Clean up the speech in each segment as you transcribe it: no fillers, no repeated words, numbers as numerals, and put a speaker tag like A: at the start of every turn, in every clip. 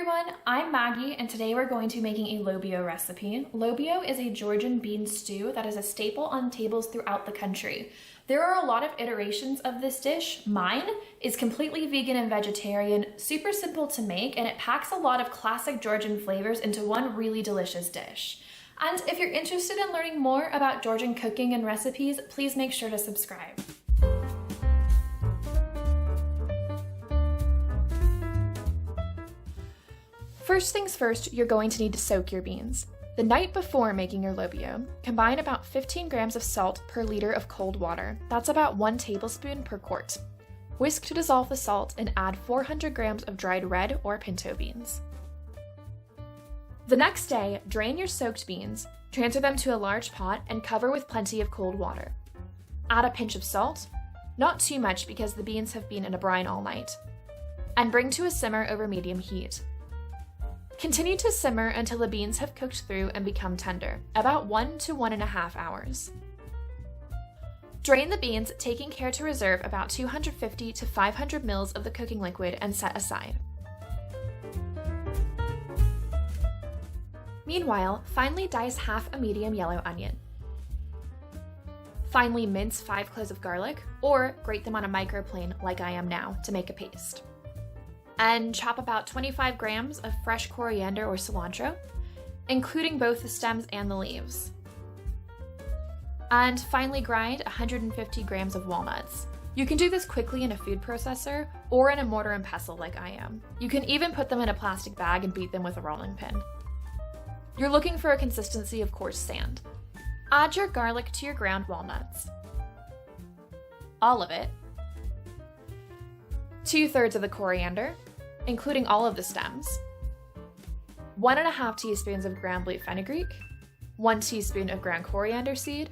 A: everyone, I'm Maggie and today we're going to be making a Lobio recipe. Lobio is a Georgian bean stew that is a staple on tables throughout the country. There are a lot of iterations of this dish. Mine is completely vegan and vegetarian, super simple to make, and it packs a lot of classic Georgian flavors into one really delicious dish. And if you're interested in learning more about Georgian cooking and recipes, please make sure to subscribe. First things first, you're going to need to soak your beans. The night before making your lobio, combine about 15 grams of salt per liter of cold water. That's about 1 tablespoon per quart. Whisk to dissolve the salt and add 400 grams of dried red or pinto beans. The next day, drain your soaked beans, transfer them to a large pot, and cover with plenty of cold water. Add a pinch of salt, not too much because the beans have been in a brine all night, and bring to a simmer over medium heat. Continue to simmer until the beans have cooked through and become tender, about 1 to 1.5 hours. Drain the beans, taking care to reserve about 250 to 500 ml of the cooking liquid and set aside. Meanwhile, finely dice half a medium yellow onion. Finely mince 5 cloves of garlic, or grate them on a microplane like I am now to make a paste. And chop about 25 grams of fresh coriander or cilantro, including both the stems and the leaves. And finally grind 150 grams of walnuts. You can do this quickly in a food processor or in a mortar and pestle like I am. You can even put them in a plastic bag and beat them with a rolling pin. You're looking for a consistency of coarse sand. Add your garlic to your ground walnuts. All of it. 2/3 of the coriander, including all of the stems, 1.5 teaspoons of ground blue fenugreek, 1 teaspoon of ground coriander seed,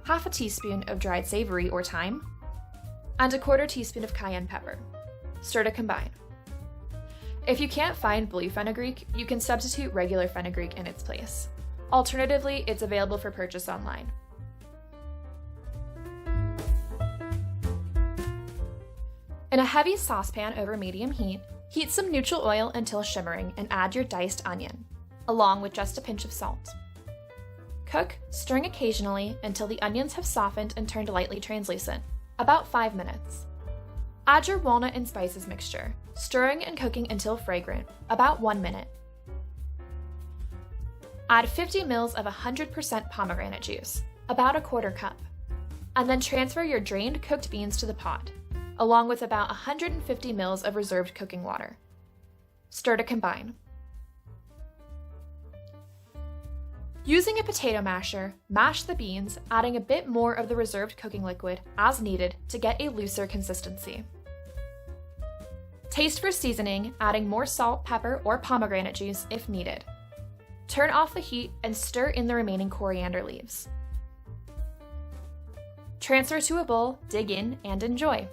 A: 1/2 teaspoon of dried savory or thyme, and 1/4 teaspoon of cayenne pepper. Stir to combine. If you can't find blue fenugreek, you can substitute regular fenugreek in its place. Alternatively, it's available for purchase online. In a heavy saucepan over medium heat, heat some neutral oil until shimmering and add your diced onion, along with just a pinch of salt. Cook, stirring occasionally until the onions have softened and turned lightly translucent, about 5 minutes. Add your walnut and spices mixture, stirring and cooking until fragrant, about 1 minute. Add 50 ml of 100% pomegranate juice, about 1/4 cup, and then transfer your drained cooked beans to the pot, along with about 150 ml of reserved cooking water. Stir to combine. Using a potato masher, mash the beans, adding a bit more of the reserved cooking liquid as needed to get a looser consistency. Taste for seasoning, adding more salt, pepper, or pomegranate juice if needed. Turn off the heat and stir in the remaining coriander leaves. Transfer to a bowl, dig in, and enjoy.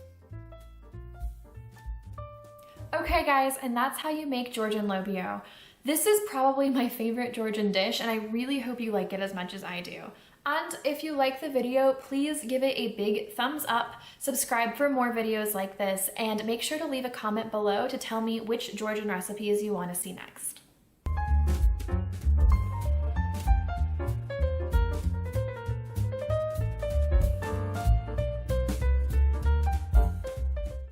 A: Okay guys, and that's how you make Georgian lobio. This is probably my favorite Georgian dish, and I really hope you like it as much as I do. And if you like the video, please give it a big thumbs up, subscribe for more videos like this, and make sure to leave a comment below to tell me which Georgian recipes you want to see next.